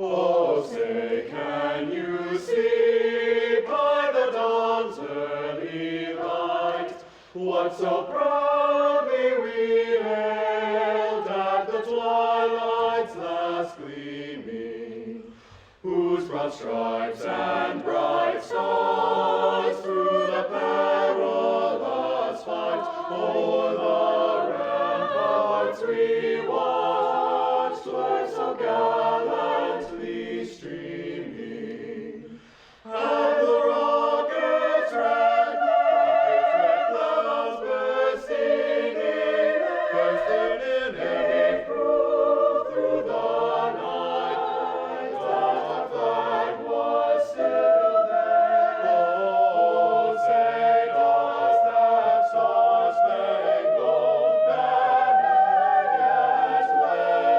Oh, say, can you see by the dawn's early light what so proudly we hailed at the twilight's last gleaming, whose broad stripes and bright stars through the perilous fight o'er the ramparts we watched were so gallantly streaming, and the rockets red clouds bursting in every proof through the night that our flag was still there. Oh, say does that star-spangled banner yet wave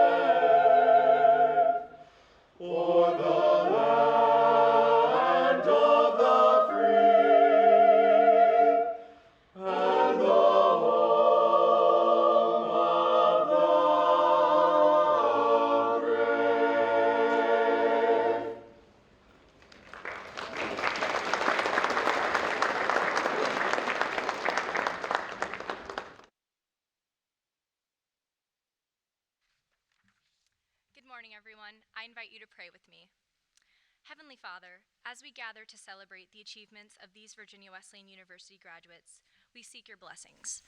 o'er the land of the free and the home of the brave? Good morning, everyone. I invite you to pray with me. Heavenly Father, as we gather to celebrate the achievements of these Virginia Wesleyan University graduates, we seek your blessings.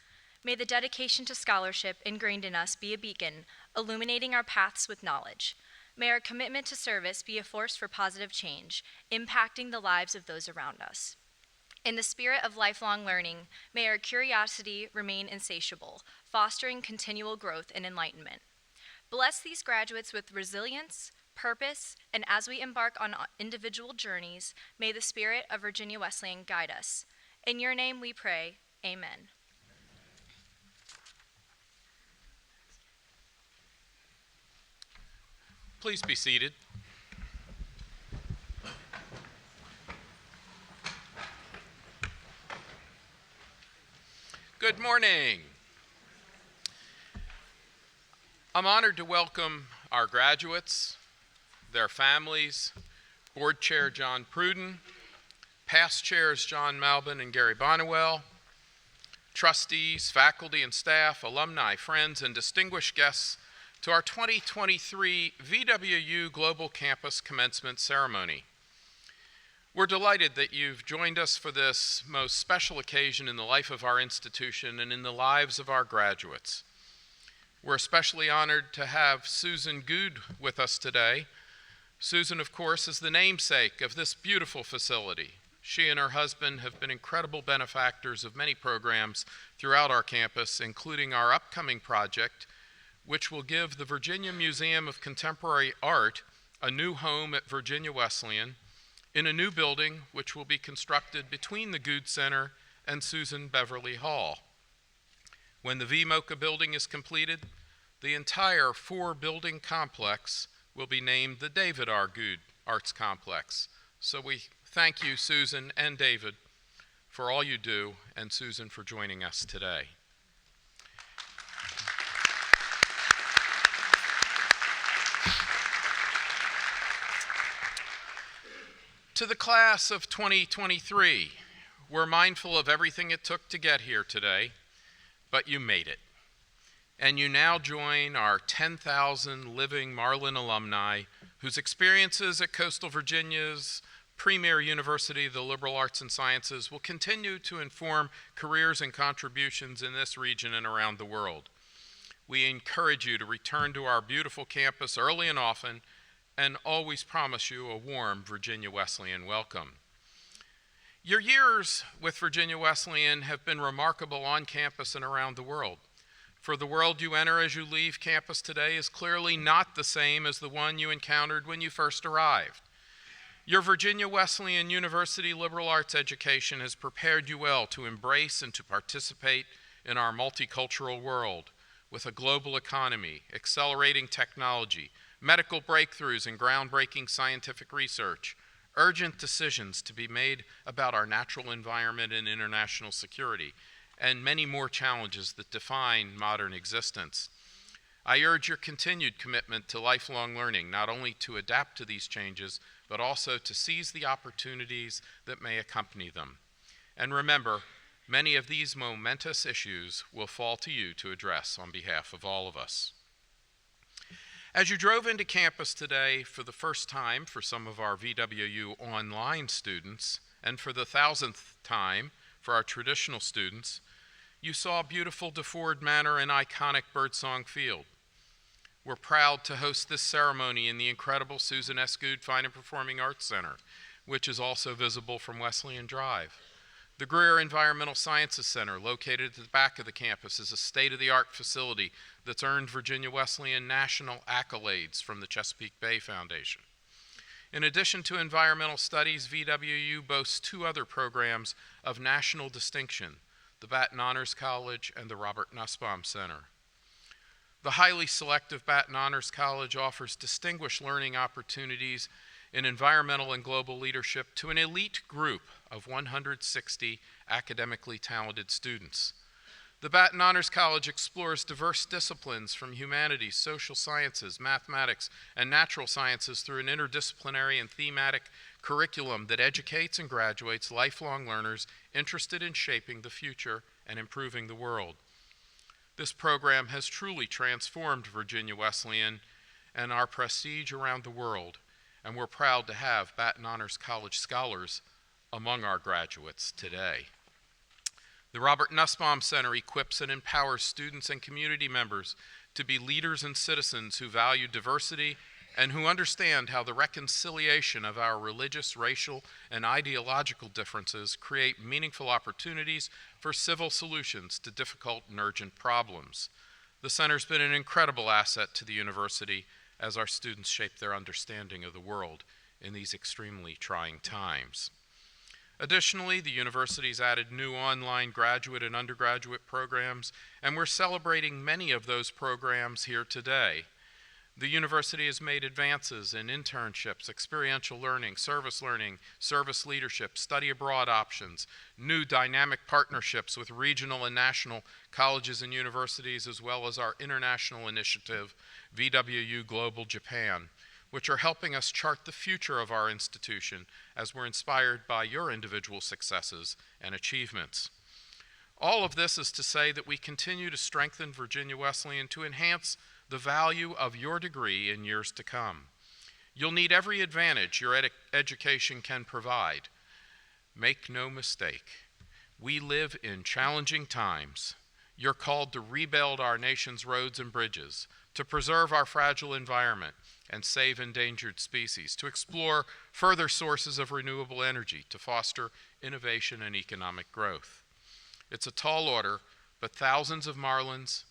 May the dedication to scholarship ingrained in us be a beacon, illuminating our paths with knowledge. May our commitment to service be a force for positive change, impacting the lives of those around us. In the spirit of lifelong learning, may our curiosity remain insatiable, fostering continual growth and enlightenment. Bless these graduates with resilience, purpose, and as we embark on individual journeys, may the spirit of Virginia Wesleyan guide us. In your name we pray, amen. Please be seated. Good morning. I'm honored to welcome our graduates, their families, Board Chair John Pruden, past chairs John Malbin and Gary Bonnewell, trustees, faculty and staff, alumni, friends, and distinguished guests to our 2023 VWU Global Campus Commencement Ceremony. We're delighted that you've joined us for this most special occasion in the life of our institution and in the lives of our graduates. We're especially honored to have Susan Good with us today. Susan, of course, is the namesake of this beautiful facility. She and her husband have been incredible benefactors of many programs throughout our campus, including our upcoming project, which will give the Virginia Museum of Contemporary Art a new home at Virginia Wesleyan in a new building which will be constructed between the Good Center and Susan Beverly Hall. When the VMOCA building is completed, the entire 4-building complex will be named the David R. Good Arts Complex. So we thank you, Susan and David, for all you do, and Susan for joining us today. To the class of 2023, we're mindful of everything it took to get here today, but you made it. And you now join our 10,000 living Marlin alumni whose experiences at Coastal Virginia's premier university, the Liberal Arts and Sciences, will continue to inform careers and contributions in this region and around the world. We encourage you to return to our beautiful campus early and often, and always promise you a warm Virginia Wesleyan welcome. Your years with Virginia Wesleyan have been remarkable on campus and around the world. For the world you enter as you leave campus today is clearly not the same as the one you encountered when you first arrived. Your Virginia Wesleyan University liberal arts education has prepared you well to embrace and to participate in our multicultural world with a global economy, accelerating technology, medical breakthroughs and groundbreaking scientific research, urgent decisions to be made about our natural environment and international security, and many more challenges that define modern existence. I urge your continued commitment to lifelong learning, not only to adapt to these changes, but also to seize the opportunities that may accompany them. And remember, many of these momentous issues will fall to you to address on behalf of all of us. As you drove into campus today for the first time for some of our VWU online students, and for the 1,000th time for our traditional students, you saw beautiful DeFord Manor and iconic Birdsong Field. We're proud to host this ceremony in the incredible Susan S. Goode Fine and Performing Arts Center, which is also visible from Wesleyan Drive. The Greer Environmental Sciences Center, located at the back of the campus, is a state-of-the-art facility that's earned Virginia Wesleyan national accolades from the Chesapeake Bay Foundation. In addition to environmental studies, VWU boasts two other programs of national distinction, the Batten Honors College and the Robert Nussbaum Center. The highly selective Batten Honors College offers distinguished learning opportunities in environmental and global leadership to an elite group of 160 academically talented students. The Batten Honors College explores diverse disciplines from humanities, social sciences, mathematics, and natural sciences through an interdisciplinary and thematic curriculum that educates and graduates lifelong learners interested in shaping the future and improving the world. This program has truly transformed Virginia Wesleyan and our prestige around the world, and we're proud to have Batten Honors College scholars among our graduates today. The Robert Nussbaum Center equips and empowers students and community members to be leaders and citizens who value diversity and who understand how the reconciliation of our religious, racial, and ideological differences create meaningful opportunities for civil solutions to difficult and urgent problems. The center's been an incredible asset to the university as our students shape their understanding of the world in these extremely trying times. Additionally, the university's added new online graduate and undergraduate programs, and we're celebrating many of those programs here today. The university has made advances in internships, experiential learning, service leadership, study abroad options, new dynamic partnerships with regional and national colleges and universities, as well as our international initiative, VWU Global Japan, which are helping us chart the future of our institution as we're inspired by your individual successes and achievements. All of this is to say that we continue to strengthen Virginia Wesleyan to enhance the value of your degree in years to come. You'll need every advantage your education can provide. Make no mistake, we live in challenging times. You're called to rebuild our nation's roads and bridges, to preserve our fragile environment and save endangered species, to explore further sources of renewable energy, to foster innovation and economic growth. It's a tall order, but thousands of Marlins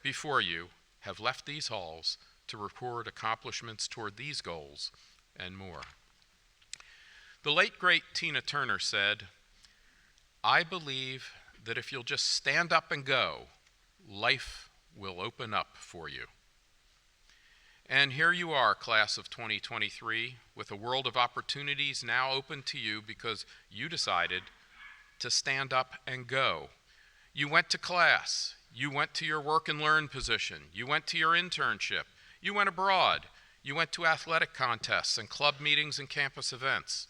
before you have left these halls to report accomplishments toward these goals and more. The late, great Tina Turner said, "I believe that if you'll just stand up and go, life will open up for you." And here you are, class of 2023, with a world of opportunities now open to you because you decided to stand up and go. You went to class. You went to your work and learn position. You went to your internship. You went abroad. You went to athletic contests and club meetings and campus events.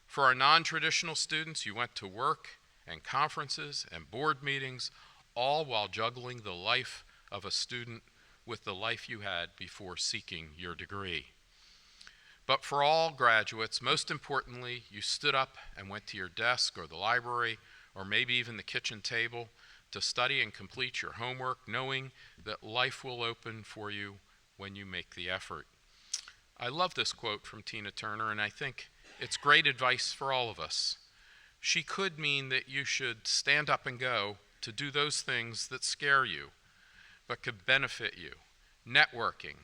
For our non-traditional students, you went to work and conferences and board meetings, all while juggling the life of a student with the life you had before seeking your degree. But for all graduates, most importantly, you stood up and went to your desk or the library or maybe even the kitchen table to study and complete your homework, knowing that life will open for you when you make the effort. I love this quote from Tina Turner, and I think it's great advice for all of us. She could mean that you should stand up and go to do those things that scare you, but could benefit you. Networking,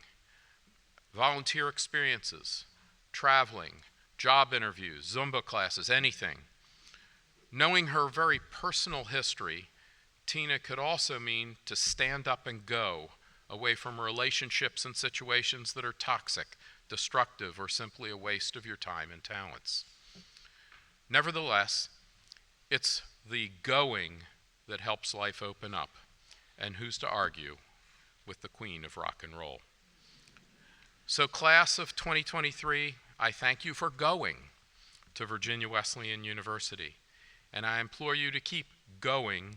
volunteer experiences, traveling, job interviews, Zumba classes, anything. Knowing her very personal history, Tina could also mean to stand up and go away from relationships and situations that are toxic, destructive, or simply a waste of your time and talents. Nevertheless, it's the going that helps life open up. And who's to argue with the Queen of Rock and Roll. So, class of 2023, I thank you for going to Virginia Wesleyan University, and I implore you to keep going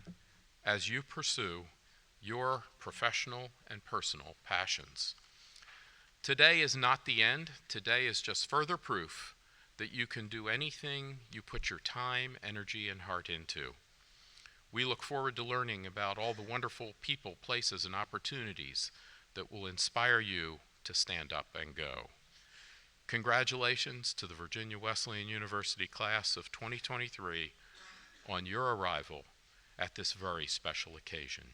as you pursue your professional and personal passions. Today is not the end. Today is just further proof that you can do anything you put your time, energy, and heart into. We look forward to learning about all the wonderful people, places, and opportunities that will inspire you to stand up and go. Congratulations to the Virginia Wesleyan University class of 2023 on your arrival at this very special occasion.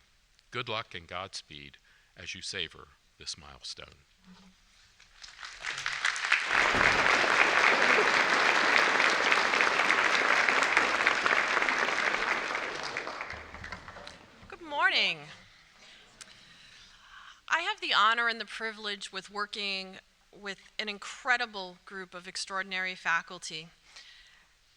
Good luck and Godspeed as you savor this milestone. Good morning. I have the honor and the privilege with working with an incredible group of extraordinary faculty.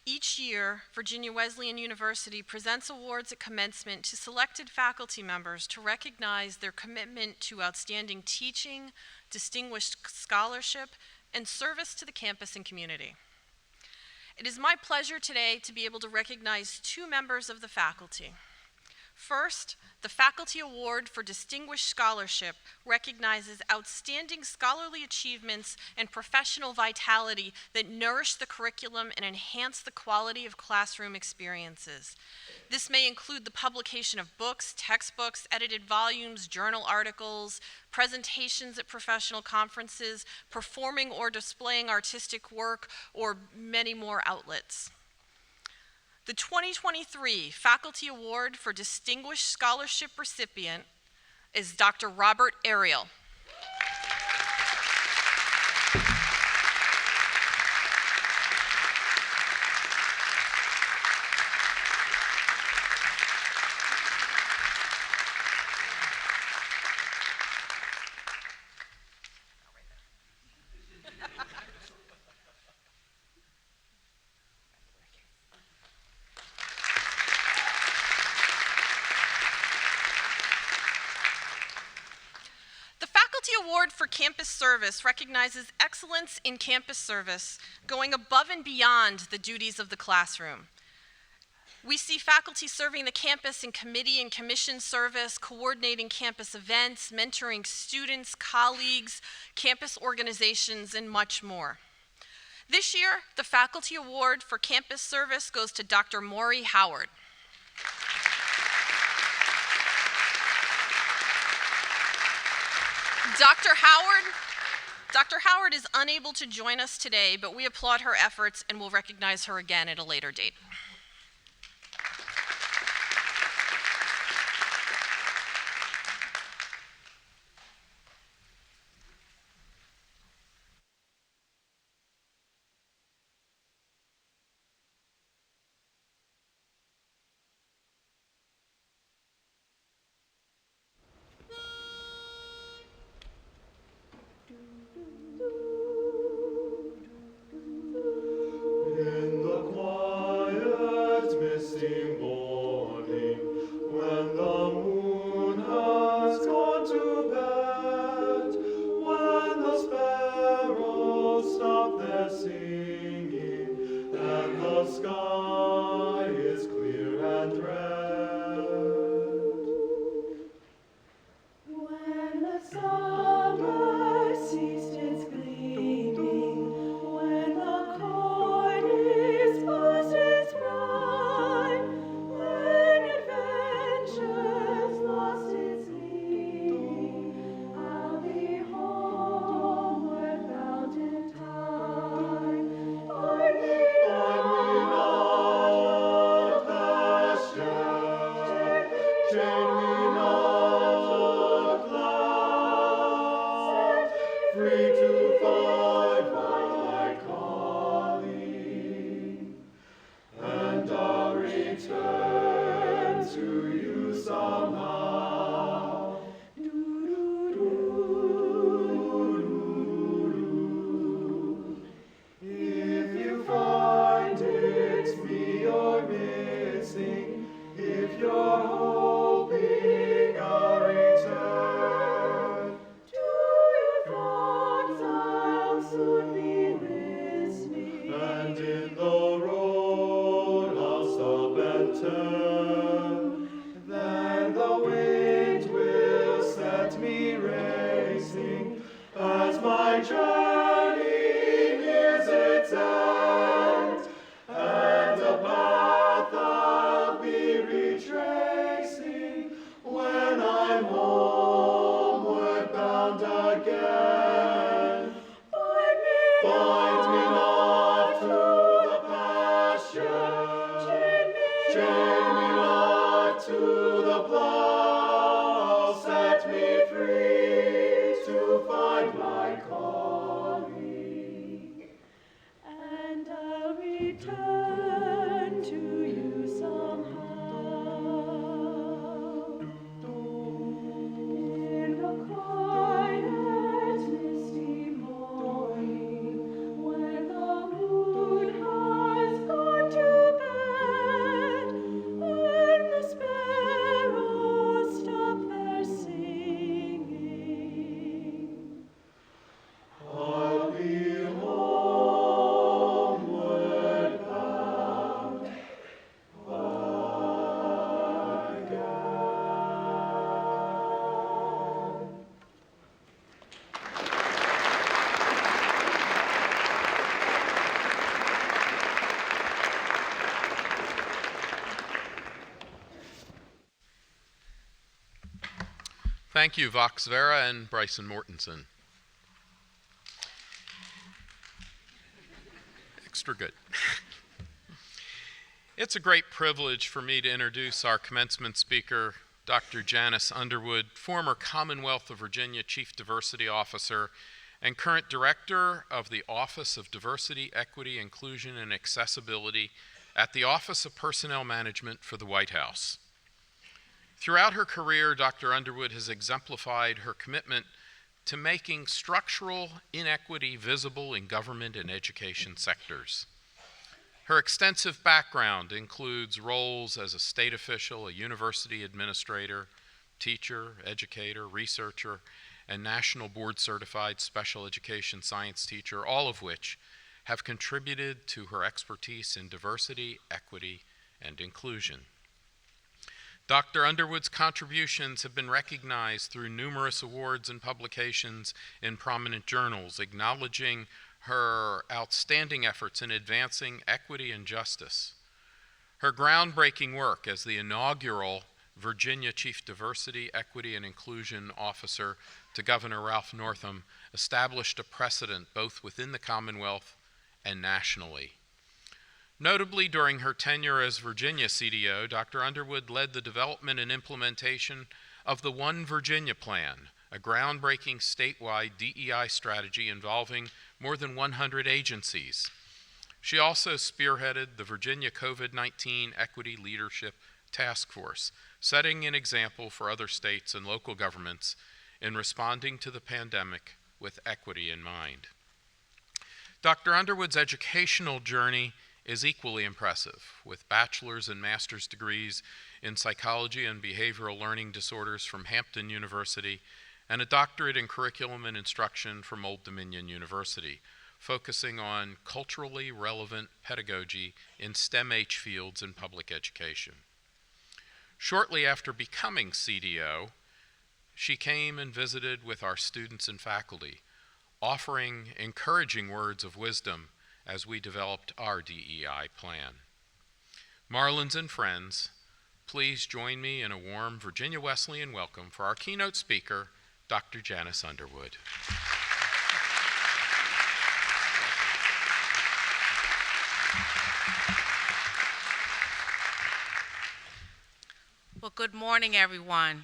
Each year, Virginia Wesleyan University presents awards at commencement to selected faculty members to recognize their commitment to outstanding teaching, distinguished scholarship, and service to the campus and community. It is my pleasure today to be able to recognize two members of the faculty. First, the Faculty Award for Distinguished Scholarship recognizes outstanding scholarly achievements and professional vitality that nourish the curriculum and enhance the quality of classroom experiences. This may include the publication of books, textbooks, edited volumes, journal articles, presentations at professional conferences, performing or displaying artistic work, or many more outlets. The 2023 Faculty Award for Distinguished Scholarship recipient is Dr. Robert Ariel. Award for Campus Service recognizes excellence in campus service, going above and beyond the duties of the classroom. We see faculty serving the campus in committee and commission service, coordinating campus events, mentoring students, colleagues, campus organizations, and much more. This year, the Faculty Award for Campus Service goes to Dr. Maury Howard. Dr. Howard is unable to join us today, but we applaud her efforts and will recognize her again at a later date. In the quiet, misty morning, when the moon has gone to bed, when the sparrows stop their singing, and the sky is clear and red. When the summer ceased its gleaming, when the corn is past its prime, when adventure's lost its leading, I'll be homeward bound in time. I need return to you somehow. In the quiet, misty morning, when the moon has gone to bed, when the sparrows stop their singing, I'll be homeward bound again. Thank you, Vox Vera and Bryson Mortensen. Extra good. It's a great privilege for me to introduce our commencement speaker, Dr. Janice Underwood, former Commonwealth of Virginia Chief Diversity Officer and current Director of the Office of Diversity, Equity, Inclusion, and Accessibility at the Office of Personnel Management for the White House. Throughout her career, Dr. Underwood has exemplified her commitment to making structural inequity visible in government and education sectors. Her extensive background includes roles as a state official, a university administrator, teacher, educator, researcher, and national board-certified special education science teacher, all of which have contributed to her expertise in diversity, equity, and inclusion. Dr. Underwood's contributions have been recognized through numerous awards and publications in prominent journals, acknowledging her outstanding efforts in advancing equity and justice. Her groundbreaking work as the inaugural Virginia Chief Diversity, Equity, and Inclusion Officer to Governor Ralph Northam established a precedent both within the Commonwealth and nationally. Notably, during her tenure as Virginia CDO, Dr. Underwood led the development and implementation of the One Virginia Plan, a groundbreaking statewide DEI strategy involving more than 100 agencies. She also spearheaded the Virginia COVID-19 Equity Leadership Task Force, setting an example for other states and local governments in responding to the pandemic with equity in mind. Dr. Underwood's educational journey is equally impressive, with bachelor's and master's degrees in psychology and behavioral learning disorders from Hampton University and a doctorate in curriculum and instruction from Old Dominion University, focusing on culturally relevant pedagogy in STEM-H fields in public education. Shortly after becoming CDO, she came and visited with our students and faculty, offering encouraging words of wisdom as we developed our DEI plan. Marlins and friends, please join me in a warm Virginia Wesleyan welcome for our keynote speaker, Dr. Janice Underwood. Well, good morning, everyone.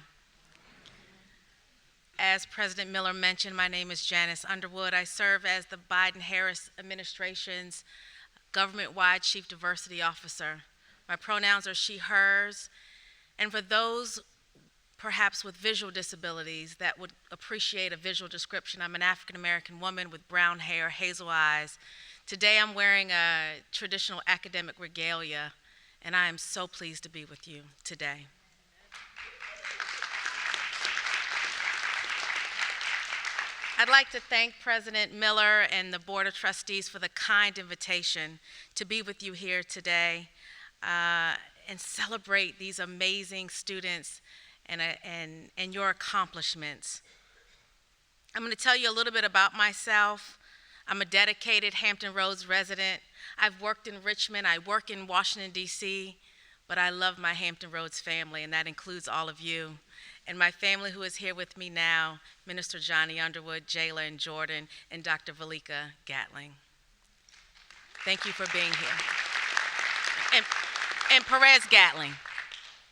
As President Miller mentioned, my name is Janice Underwood. I serve as the Biden-Harris administration's government-wide Chief Diversity Officer. My pronouns are she, hers, and for those perhaps with visual disabilities that would appreciate a visual description, I'm an African-American woman with brown hair, hazel eyes. Today I'm wearing a traditional academic regalia, and I am so pleased to be with you today. I'd like to thank President Miller and the Board of Trustees for the kind invitation to be with you here today and celebrate these amazing students and your accomplishments. I'm going to tell you a little bit about myself. I'm a dedicated Hampton Roads resident. I've worked in Richmond, I work in Washington, D.C., but I love my Hampton Roads family, and that includes all of you. And my family who is here with me now, Minister Johnny Underwood, Jayla and Jordan, and Dr. Valika Gatling. Thank you for being here. And Perez Gatling,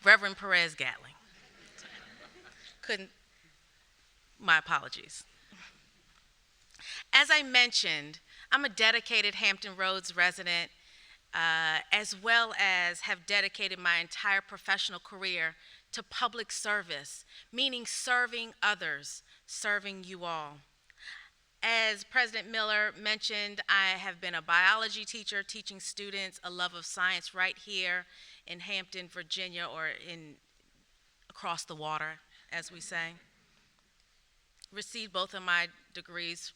Reverend Perez Gatling. My apologies. As I mentioned, I'm a dedicated Hampton Roads resident, as well as have dedicated my entire professional career to public service, meaning serving others, serving you all. As President Miller mentioned, I have been a biology teacher, teaching students a love of science right here in Hampton, Virginia, or across the water, as we say. Received both of my degrees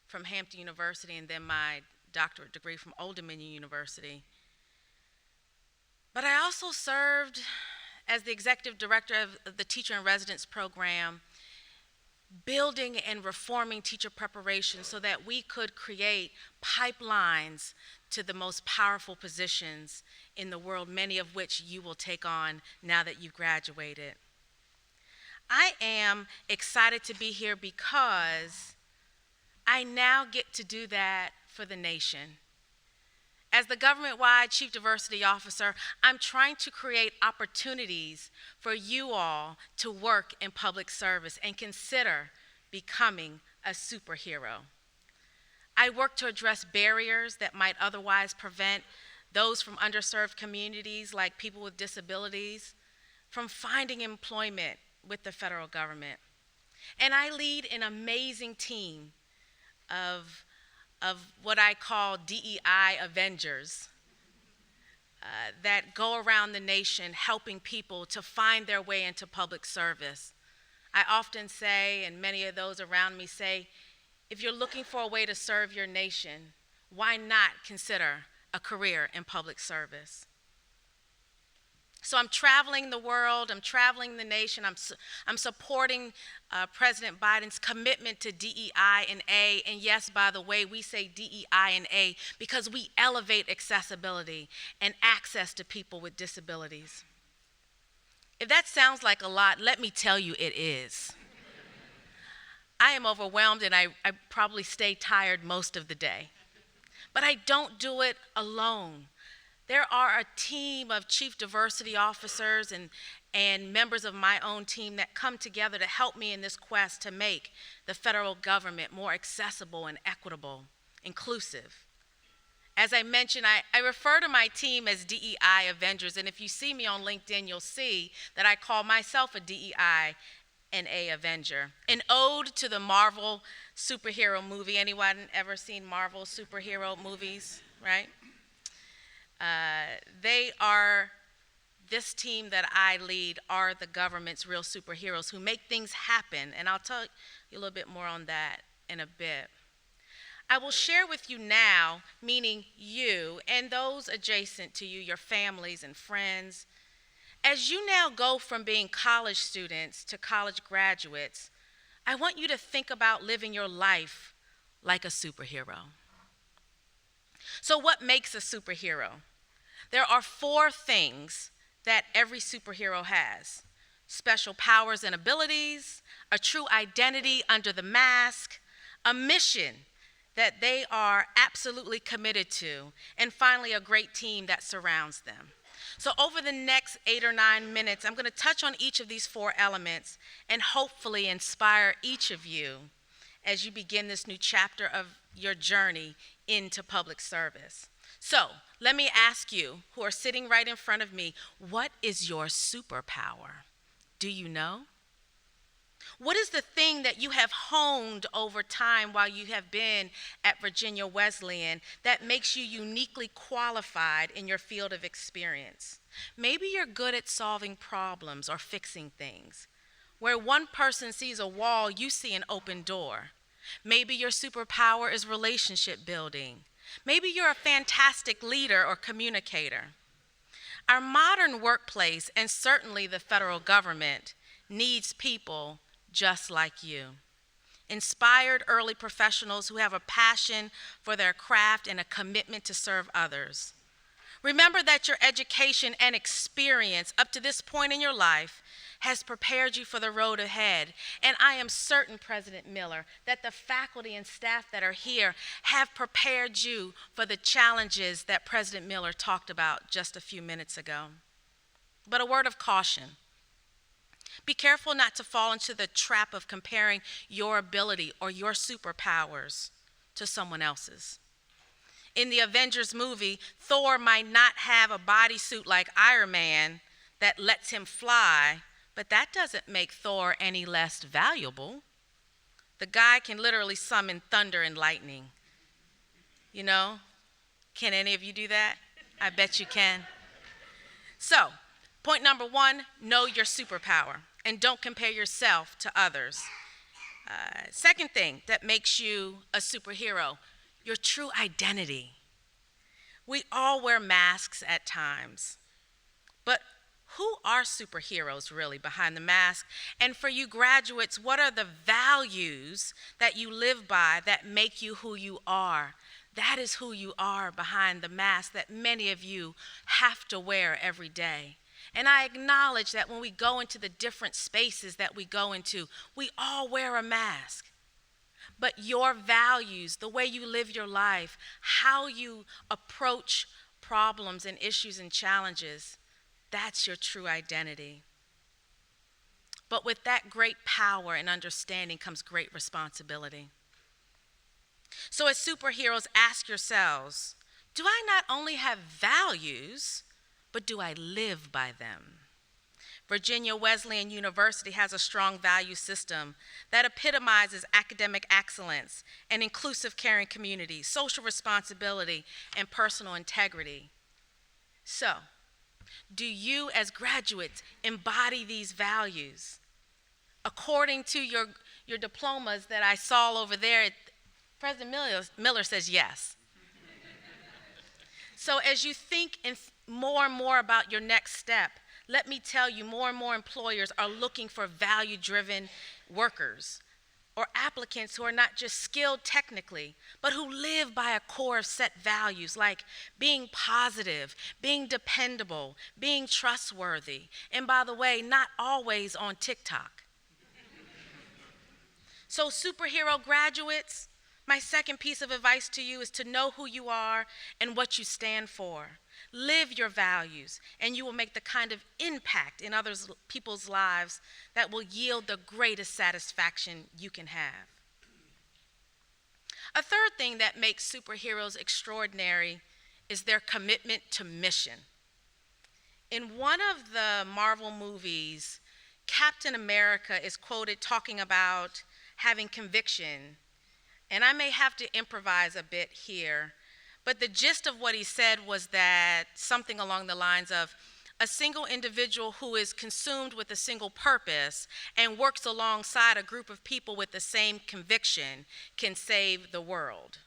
from Hampton University and then my doctorate degree from Old Dominion University. But I also served as the executive director of the Teacher in Residence program, building and reforming teacher preparation so that we could create pipelines to the most powerful positions in the world, many of which you will take on now that you've graduated. I am excited to be here because I now get to do that for the nation. As the government-wide Chief Diversity Officer, I'm trying to create opportunities for you all to work in public service and consider becoming a superhero. I work to address barriers that might otherwise prevent those from underserved communities, like people with disabilities, from finding employment with the federal government. And I lead an amazing team of what I call DEI Avengers that go around the nation helping people to find their way into public service. I often say, and many of those around me say, if you're looking for a way to serve your nation, why not consider a career in public service? So I'm traveling the world, I'm traveling the nation, I'm supporting President Biden's commitment to DEI and A, and yes, by the way, we say DEI and A because we elevate accessibility and access to people with disabilities. If that sounds like a lot, let me tell you it is. I am overwhelmed and I probably stay tired most of the day, but I don't do it alone. There are a team of chief diversity officers and members of my own team that come together to help me in this quest to make the federal government more accessible and equitable, inclusive. As I mentioned, I refer to my team as DEI Avengers, and if you see me on LinkedIn, you'll see that I call myself a DEI and A Avenger. An ode to the Marvel superhero movie. Anyone ever seen Marvel superhero movies, right? This team that I lead are the government's real superheroes who make things happen, and I'll tell you a little bit more on that in a bit. I will share with you now, meaning you and those adjacent to you, your families and friends, as you now go from being college students to college graduates, I want you to think about living your life like a superhero. So what makes a superhero? There are 4 things that every superhero has: special powers and abilities, a true identity under the mask, a mission that they are absolutely committed to, and finally, a great team that surrounds them. So over the next 8 or 9 minutes, I'm going to touch on each of these 4 elements and hopefully inspire each of you as you begin this new chapter of your journey into public service. So let me ask you, who are sitting right in front of me, what is your superpower? Do you know? What is the thing that you have honed over time while you have been at Virginia Wesleyan that makes you uniquely qualified in your field of experience? Maybe you're good at solving problems or fixing things. Where one person sees a wall, you see an open door. Maybe your superpower is relationship building. Maybe you're a fantastic leader or communicator. Our modern workplace, and certainly the federal government, needs people just like you. Inspired early professionals who have a passion for their craft and a commitment to serve others. Remember that your education and experience up to this point in your life has prepared you for the road ahead. And I am certain, President Miller, that the faculty and staff that are here have prepared you for the challenges that President Miller talked about just a few minutes ago. But a word of caution. Be careful not to fall into the trap of comparing your ability or your superpowers to someone else's. in the Avengers movie, Thor might not have a bodysuit like Iron Man that lets him fly, but that doesn't make Thor any less valuable. The guy can literally summon thunder and lightning. You know? Can any of you do that? I bet you can. So, point number one, know your superpower and don't compare yourself to others. Second thing that makes you a superhero, your true identity. We all wear masks at times, but who are superheroes really behind the mask? And for you graduates, what are the values that you live by that make you who you are? That is who you are behind the mask that many of you have to wear every day. And I acknowledge that when we go into the different spaces that we go into, we all wear a mask. But your values, the way you live your life, how you approach problems and issues and challenges, that's your true identity. But with that great power and understanding comes great responsibility. So as superheroes, ask yourselves, do I not only have values, but do I live by them? Virginia Wesleyan University has a strong value system that epitomizes academic excellence, an inclusive, caring community, social responsibility, and personal integrity. So, do you as graduates embody these values? According to your diplomas that I saw over there, President Miller says yes. So as you think more and more about your next step, let me tell you, more and more employers are looking for value-driven workers or applicants who are not just skilled technically, but who live by a core of set values like being positive, being dependable, being trustworthy, and by the way, not always on TikTok. So superhero graduates, my second piece of advice to you is to know who you are and what you stand for. Live your values, and you will make the kind of impact in people's lives that will yield the greatest satisfaction you can have. A third thing that makes superheroes extraordinary is their commitment to mission. In one of the Marvel movies, Captain America is quoted talking about having conviction. And I may have to improvise a bit here, but the gist of what he said was that something along the lines of a single individual who is consumed with a single purpose and works alongside a group of people with the same conviction can save the world.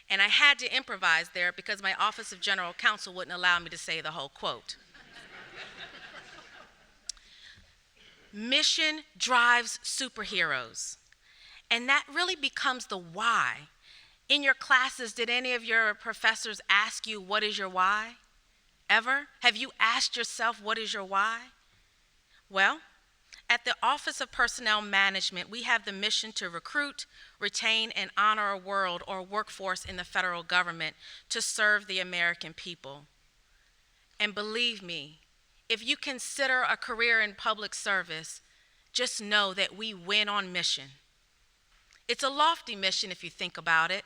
And I had to improvise there because my Office of General Counsel wouldn't allow me to say the whole quote. Mission drives superheroes. And that really becomes the why. In your classes, did any of your professors ask you, what is your why? Ever? Have you asked yourself, what is your why? Well, at the Office of Personnel Management, we have the mission to recruit, retain, and honor a workforce in the federal government to serve the American people. And believe me, if you consider a career in public service, just know that we win on mission. It's a lofty mission if you think about it.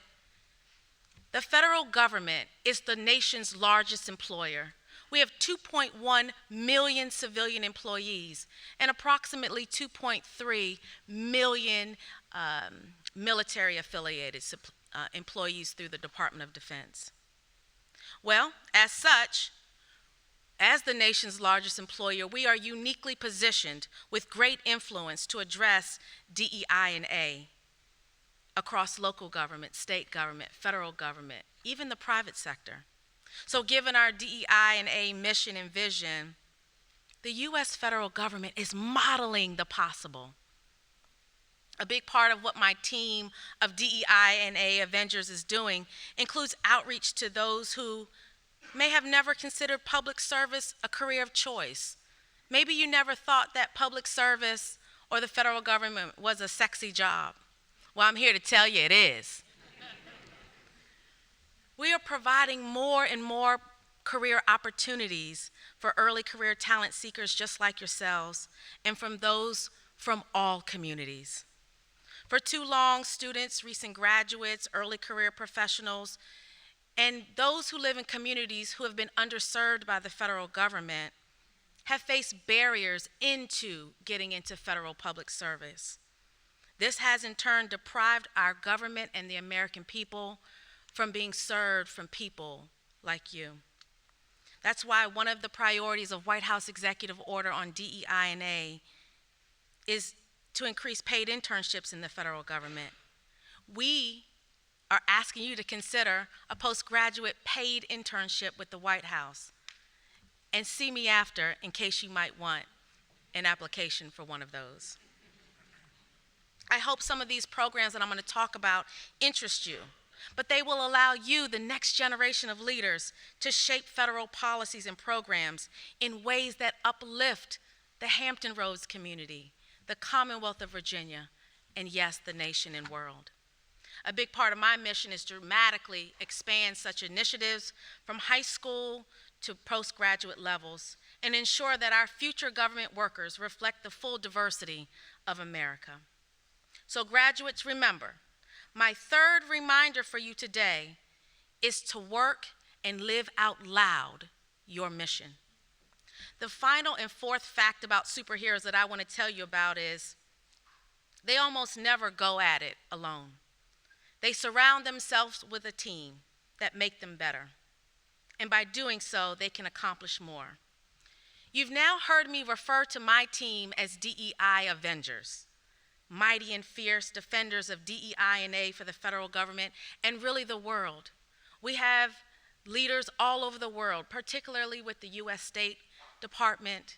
The federal government is the nation's largest employer. We have 2.1 million civilian employees and approximately 2.3 million military-affiliated employees through the Department of Defense. Well, as such, as the nation's largest employer, we are uniquely positioned with great influence to address DEI&A across local government, state government, federal government, even the private sector. So given our DEI&A mission and vision, the U.S. federal government is modeling the possible. A big part of what my team of DEI&A Avengers is doing includes outreach to those who may have never considered public service a career of choice. Maybe you never thought that public service or the federal government was a sexy job. Well, I'm here to tell you it is. We are providing more and more career opportunities for early career talent seekers just like yourselves and from those from all communities. For too long, students, recent graduates, early career professionals, And those who live in communities who have been underserved by the federal government have faced barriers into getting into federal public service. This has in turn deprived our government and the American people from being served from people like you. That's why one of the priorities of White House Executive Order on DEI&A is to increase paid internships in the federal government. We are asking you to consider a postgraduate paid internship with the White House. And see me after in case you might want an application for one of those. I hope some of these programs that I'm going to talk about interest you, but they will allow you, the next generation of leaders, to shape federal policies and programs in ways that uplift the Hampton Roads community, the Commonwealth of Virginia, and yes, the nation and world. A big part of my mission is to dramatically expand such initiatives from high school to postgraduate levels and ensure that our future government workers reflect the full diversity of America. So graduates, remember, my third reminder for you today is to work and live out loud your mission. The final and fourth fact about superheroes that I want to tell you about is they almost never go at it alone. They surround themselves with a team that make them better. And by doing so, they can accomplish more. You've now heard me refer to my team as DEI Avengers, mighty and fierce defenders of DEI&A for the federal government and really the world. We have leaders all over the world, particularly with the U.S. State Department,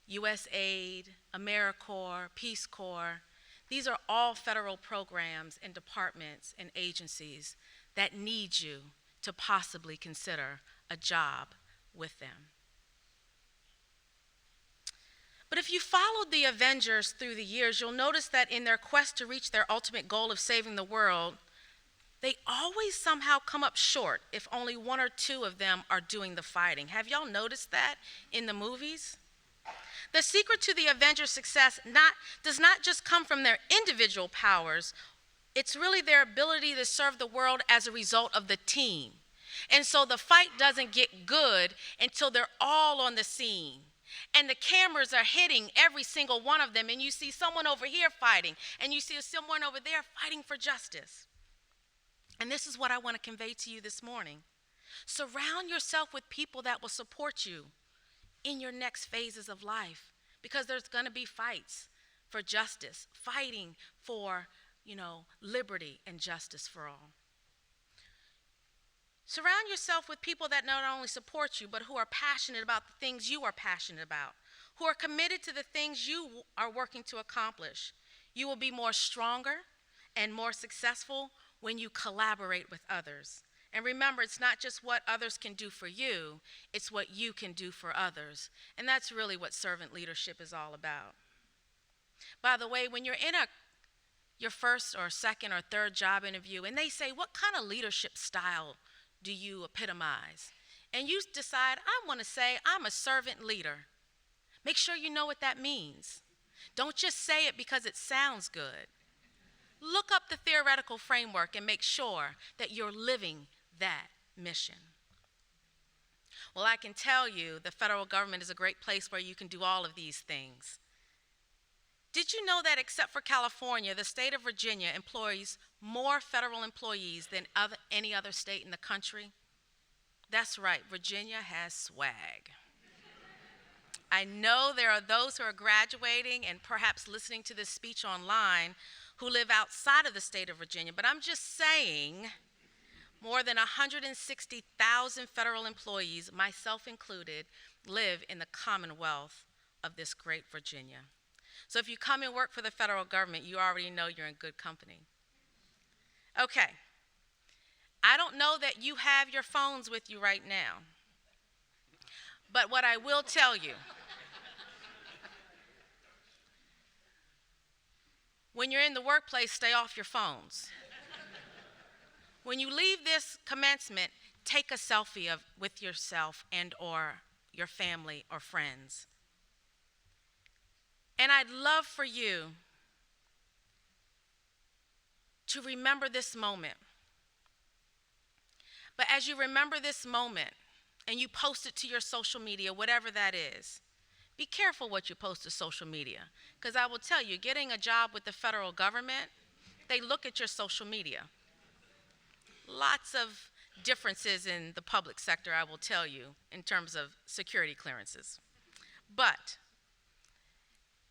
USAID, AmeriCorps, Peace Corps. These are all federal programs and departments and agencies that need you to possibly consider a job with them. But if you followed the Avengers through the years, you'll notice that in their quest to reach their ultimate goal of saving the world, they always somehow come up short if only one or two of them are doing the fighting. Have y'all noticed that in the movies? The secret to the Avengers' success does not just come from their individual powers, it's really their ability to serve the world as a result of the team. And so the fight doesn't get good until they're all on the scene. And the cameras are hitting every single one of them, and you see someone over here fighting, and you see someone over there fighting for justice. And this is what I want to convey to you this morning. Surround yourself with people that will support you in your next phases of life, because there's going to be fights for justice, fighting for, liberty and justice for all. Surround yourself with people that not only support you, but who are passionate about the things you are passionate about, who are committed to the things you are working to accomplish. You will be more stronger and more successful when you collaborate with others. And remember, it's not just what others can do for you, it's what you can do for others. And that's really what servant leadership is all about. By the way, when you're in your first or second or third job interview, and they say, what kind of leadership style do you epitomize? And you decide, I want to say I'm a servant leader. Make sure you know what that means. Don't just say it because it sounds good. Look up the theoretical framework and make sure that you're living that mission. Well, I can tell you the federal government is a great place where you can do all of these things. Did you know that except for California, the state of Virginia employs more federal employees than any other state in the country? That's right, Virginia has swag. I know there are those who are graduating and perhaps listening to this speech online who live outside of the state of Virginia, but I'm just saying more than 160,000 federal employees, myself included, live in the Commonwealth of this great Virginia. So if you come and work for the federal government, you already know you're in good company. Okay, I don't know that you have your phones with you right now, but what I will tell you, when you're in the workplace, stay off your phones. When you leave this commencement, take a selfie with yourself and or your family or friends. And I'd love for you to remember this moment. But as you remember this moment and you post it to your social media, whatever that is, be careful what you post to social media. Because I will tell you, getting a job with the federal government, they look at your social media. Lots of differences in the public sector, I will tell you, in terms of security clearances. But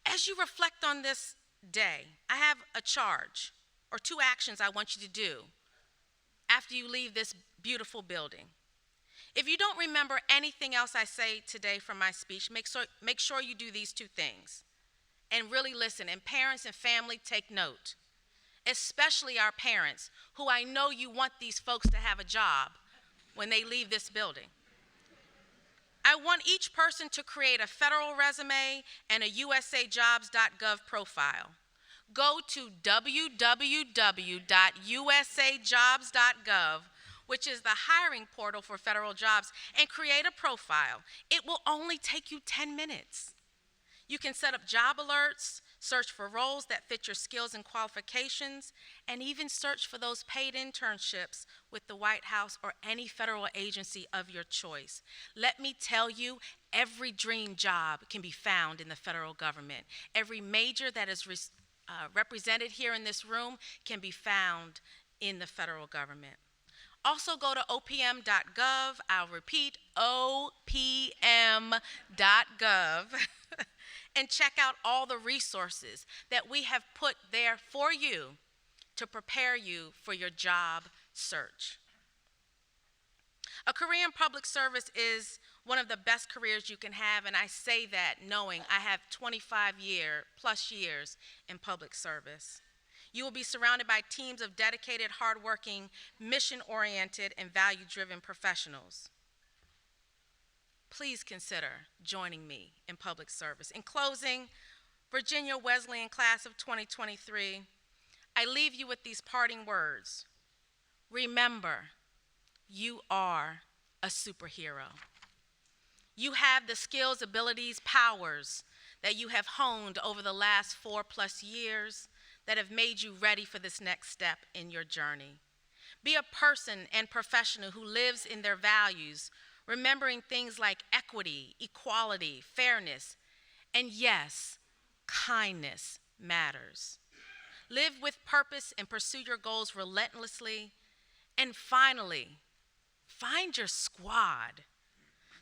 as you reflect on this day, I have a charge or 2 actions I want you to do after you leave this beautiful building. If you don't remember anything else I say today from my speech, make sure you do these 2 things and really listen. And parents and family, take note, especially our parents, who I know you want these folks to have a job when they leave this building. I want each person to create a federal resume and a usajobs.gov profile. Go to www.usajobs.gov, which is the hiring portal for federal jobs, and create a profile. It will only take you 10 minutes. You can set up job alerts, search for roles that fit your skills and qualifications, and even search for those paid internships with the White House or any federal agency of your choice. Let me tell you, every dream job can be found in the federal government. Every major that is represented here in this room can be found in the federal government. Also go to opm.gov. I'll repeat, opm.gov. and check out all the resources that we have put there for you to prepare you for your job search. A career in public service is one of the best careers you can have, and I say that knowing I have 25+ years in public service. You will be surrounded by teams of dedicated, hardworking, mission-oriented, and value-driven professionals. Please consider joining me in public service. In closing, Virginia Wesleyan class of 2023, I leave you with these parting words. Remember, you are a superhero. You have the skills, abilities, powers that you have honed over the last 4+ years that have made you ready for this next step in your journey. Be a person and professional who lives in their values, remembering things like equity, equality, fairness, and yes, kindness matters. Live with purpose and pursue your goals relentlessly. And finally, find your squad.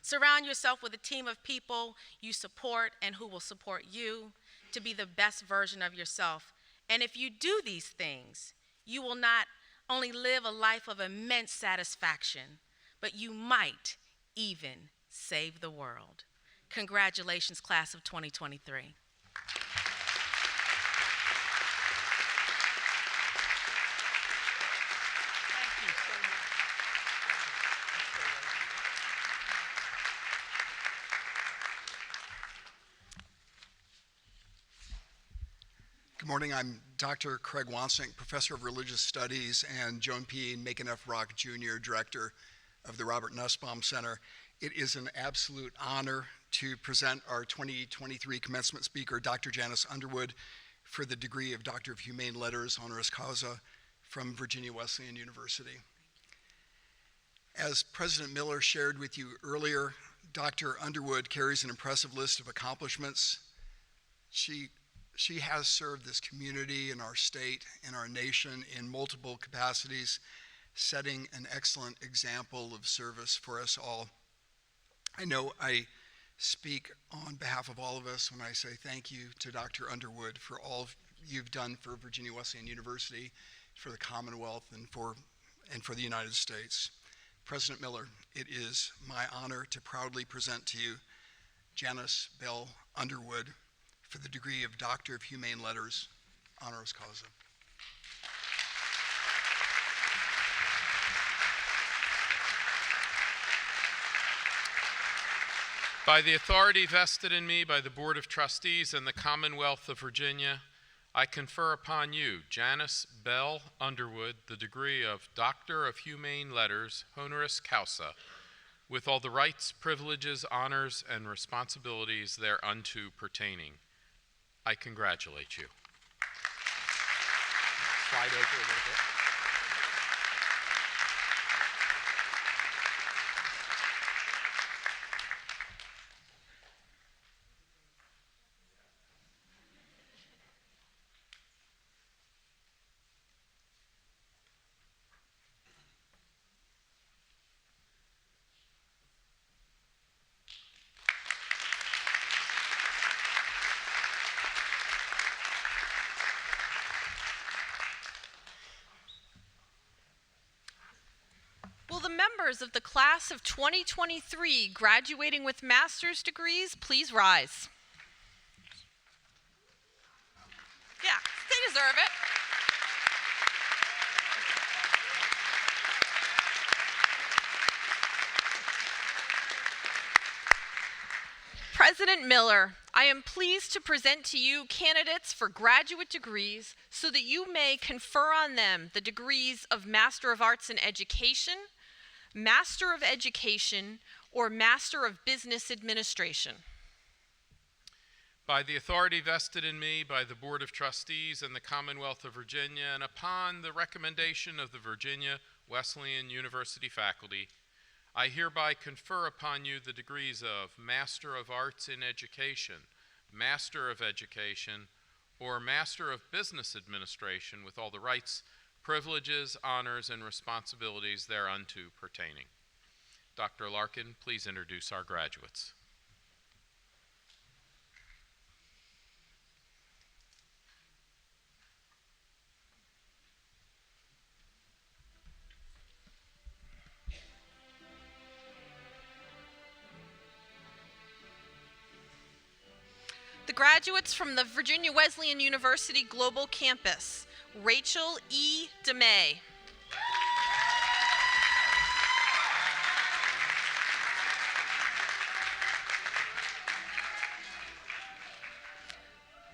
Surround yourself with a team of people you support and who will support you to be the best version of yourself. And if you do these things, you will not only live a life of immense satisfaction, but you might even save the world. Congratulations, class of 2023. Good morning, I'm Dr. Craig Wansink, Professor of Religious Studies, and Joan P. Macon F. Rock Jr., Director of the Robert Nussbaum Center. It is an absolute honor to present our 2023 commencement speaker, Dr. Janice Underwood, for the degree of Doctor of Humane Letters, honoris causa, from Virginia Wesleyan University. As President Miller shared with you earlier, Dr. Underwood carries an impressive list of accomplishments. She has served this community and our state and our nation in multiple capacities, setting an excellent example of service for us all. I know I speak on behalf of all of us when I say thank you to Dr. Underwood for all you've done for Virginia Wesleyan University, for the Commonwealth, and for the United States. President Miller, it is my honor to proudly present to you Janice Bell Underwood for the degree of Doctor of Humane Letters, honoris causa. By the authority vested in me by the Board of Trustees and the Commonwealth of Virginia, I confer upon you, Janice Bell Underwood, the degree of Doctor of Humane Letters, honoris causa, with all the rights, privileges, honors, and responsibilities thereunto pertaining. I congratulate you. Slide over a little bit. members of the class of 2023 graduating with master's degrees please rise? Yeah, they deserve it. President Miller, I am pleased to present to you candidates for graduate degrees so that you may confer on them the degrees of Master of Arts in Education, Master of Education, or Master of Business Administration. By the authority vested in me by the Board of Trustees and the Commonwealth of Virginia, and upon the recommendation of the Virginia Wesleyan University faculty, I hereby confer upon you the degrees of Master of Arts in Education, Master of Education, or Master of Business Administration with all the rights, privileges, honors, and responsibilities thereunto pertaining. Dr. Larkin, please introduce our graduates. The graduates from the Virginia Wesleyan University Global Campus, Rachel E. DeMay.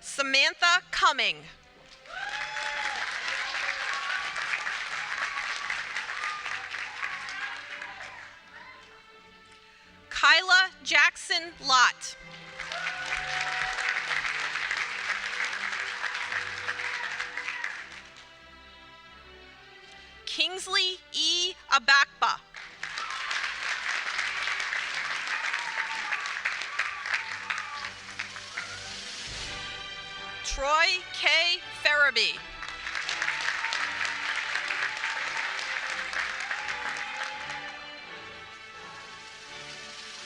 Samantha Cumming. Kyla Jackson Lott. Kingsley E. Abakba. Troy K. Farabee.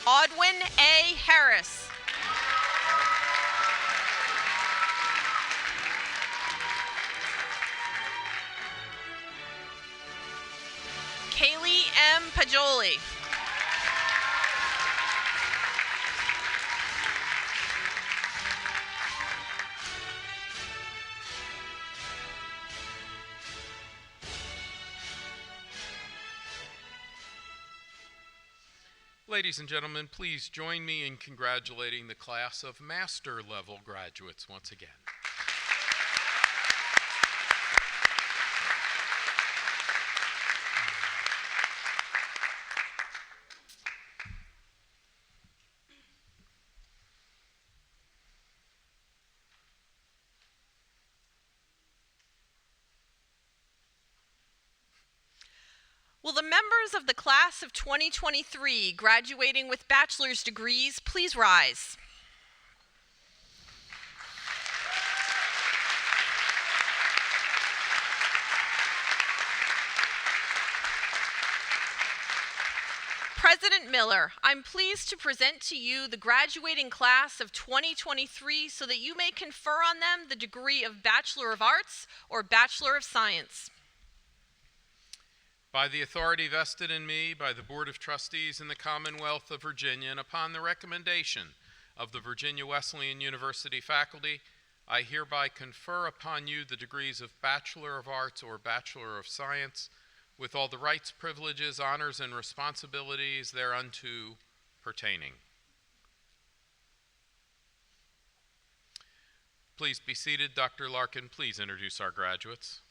Audwin A. Harris. Kaylee M. Pajoli. Ladies and gentlemen, please join me in congratulating the class of master level graduates once again. Will the members of the class of 2023 graduating with bachelor's degrees please rise? President Miller, I'm pleased to present to you the graduating class of 2023 so that you may confer on them the degree of Bachelor of Arts or Bachelor of Science. By the authority vested in me by the Board of Trustees in the Commonwealth of Virginia, and upon the recommendation of the Virginia Wesleyan University faculty, I hereby confer upon you the degrees of Bachelor of Arts or Bachelor of Science with all the rights, privileges, honors, and responsibilities thereunto pertaining. Please be seated. Dr. Larkin, please introduce our graduates.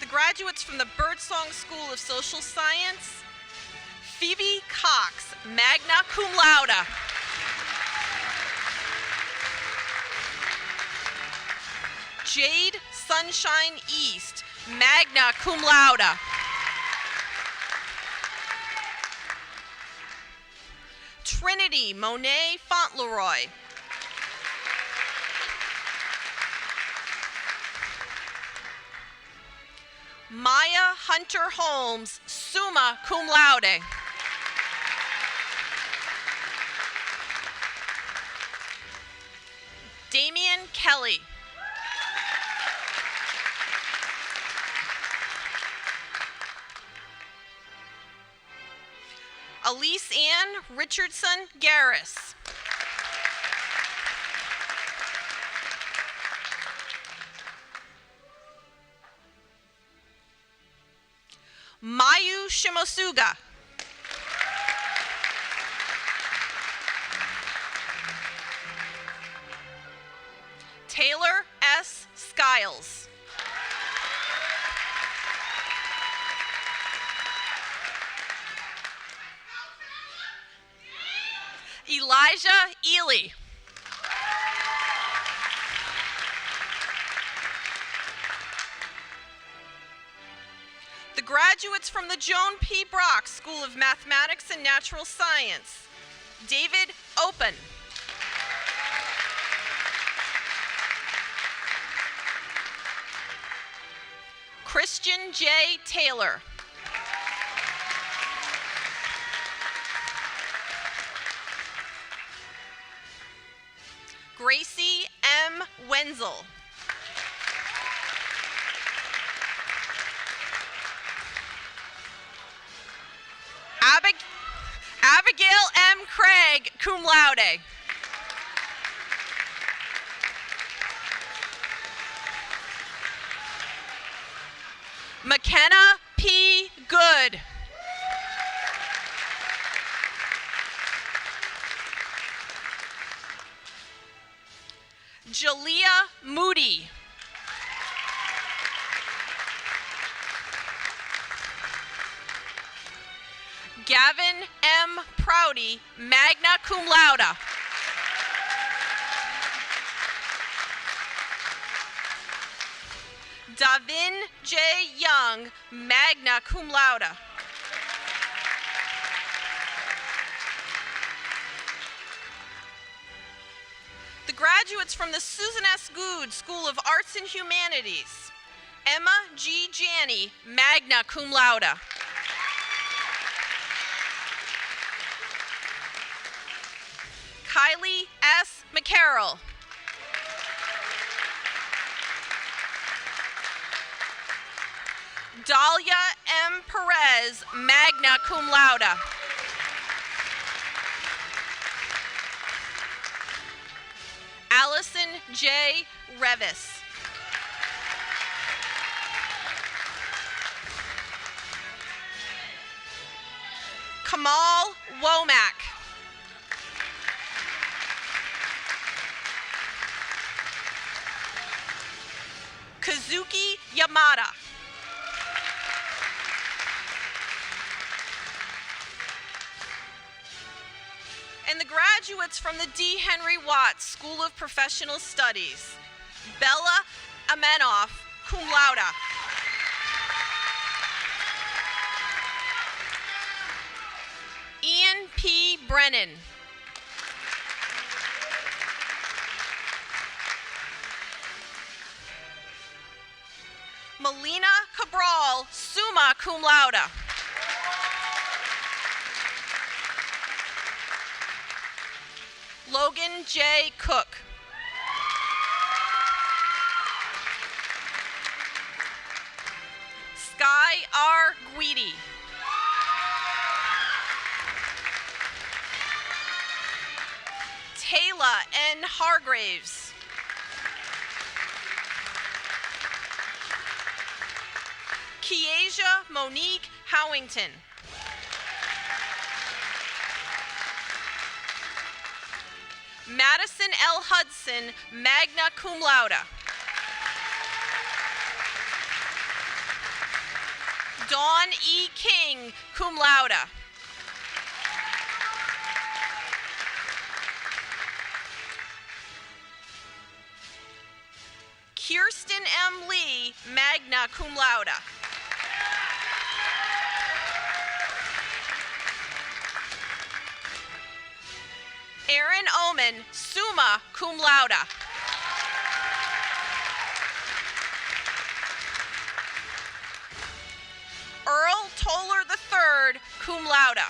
Graduates from the Birdsong School of Social Science, Phoebe Cox, magna cum laude. Jade Sunshine East, magna cum laude. Trinity Monet Fauntleroy. Maya Hunter Holmes, summa cum laude. Kelly. Elise Ann Richardson Garris. Mayu Shimosuga. Taylor S. Skiles. Elijah Ely. The graduates from the Joan P. Brock School of Mathematics and Natural Science. David Open. Christian J. Taylor. Gracie M. Wenzel. Abigail M. Craig, cum laude. McKenna P. Good. Jalea Moody. Gavin M. Prouty, magna cum laude. Davin J. Young, magna cum laude. The graduates from the Susan S. Goode School of Arts and Humanities. Emma G. Janney, magna cum laude. Kylie S. McCarroll. Dahlia M. Perez, magna cum laude. Allison J. Revis. Kamal Womack. Kazuki Yamada. And the graduates from the D. Henry Watts School of Professional Studies. Bella Amenoff, cum laude. Ian P. Brennan. Melina Cabral, summa cum laude. Logan J. Cook. Sky R. Guidi. Taylor N. Hargraves. Kiesia Monique Howington. Madison L. Hudson, magna cum laude. Dawn E. King, cum laude. Kirsten M. Lee, magna cum laude. Aaron Oman, summa cum laude. Earl Toller III, cum laude.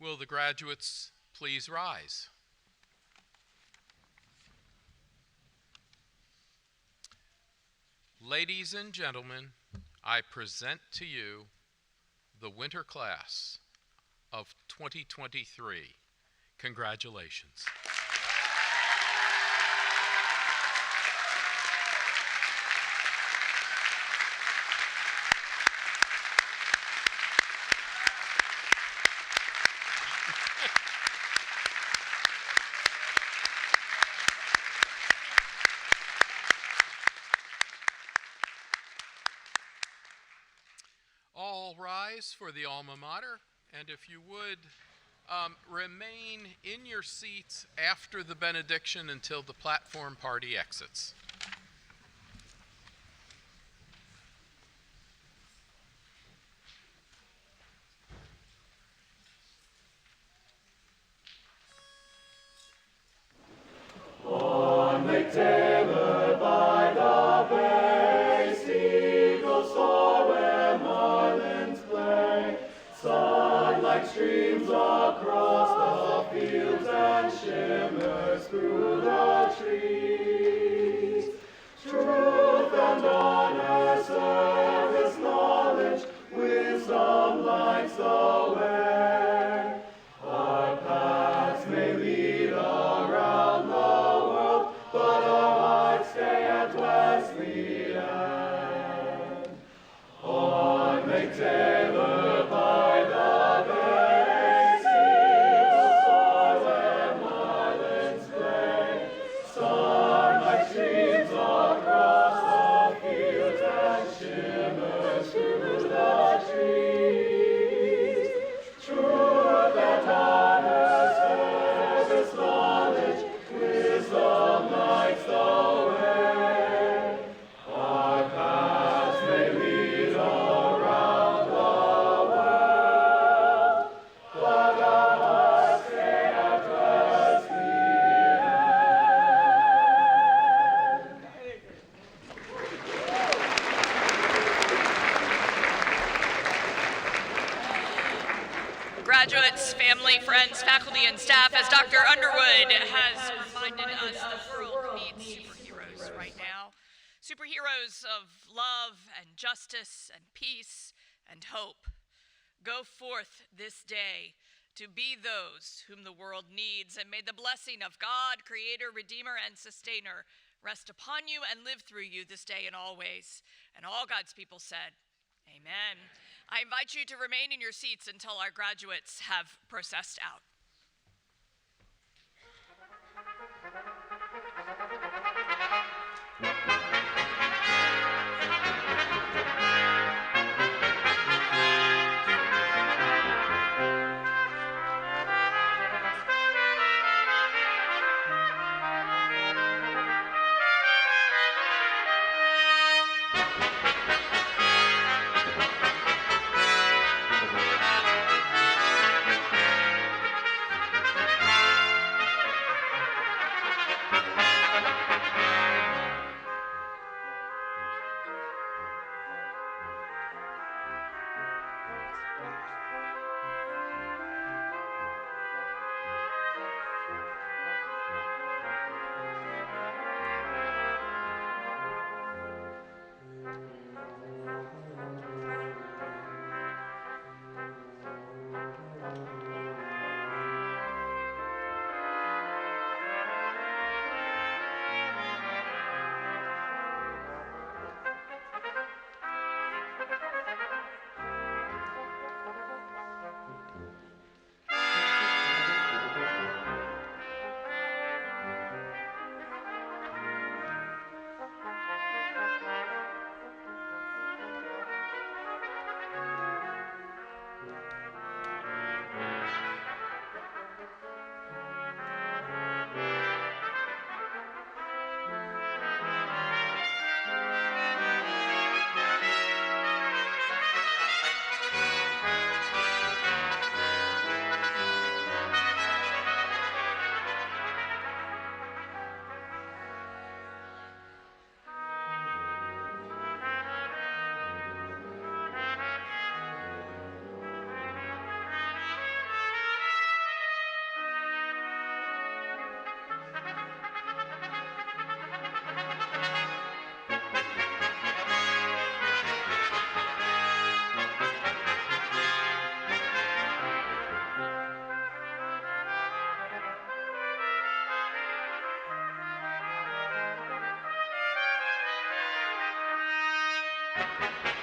Will the graduates please rise? Ladies and gentlemen, I present to you the winter class of 2023. Congratulations. All rise for the alma mater, and if you would, remain in your seats after the benediction until the platform party exits. On Lake Taylor by the bay, seagulls soar where marlins play. Sunlight streams across the fields and shimmers through the trees. Truth and honor, service, knowledge, wisdom lights the way. Our paths may lead around the world, but our hearts stay at Wesleyan. On Lake Taylor by the bay, seagulls soar where marlins play. Sunlight streams across the fields and shimmers through the trees. Truth and honor, service, knowledge, wisdom lights the way. Our paths may lead around the world, but our hearts stay at Wesleyan. Graduates, family, friends, faculty, and staff, as Dr. Underwood has reminded us, the world needs superheroes right now. Superheroes of love and justice and peace and hope. Go forth this day to be those whom the world needs, and may the blessing of God, Creator, Redeemer, and Sustainer rest upon you and live through you this day and always. And all God's people said, amen. I invite you to remain in your seats until our graduates have processed out. Thank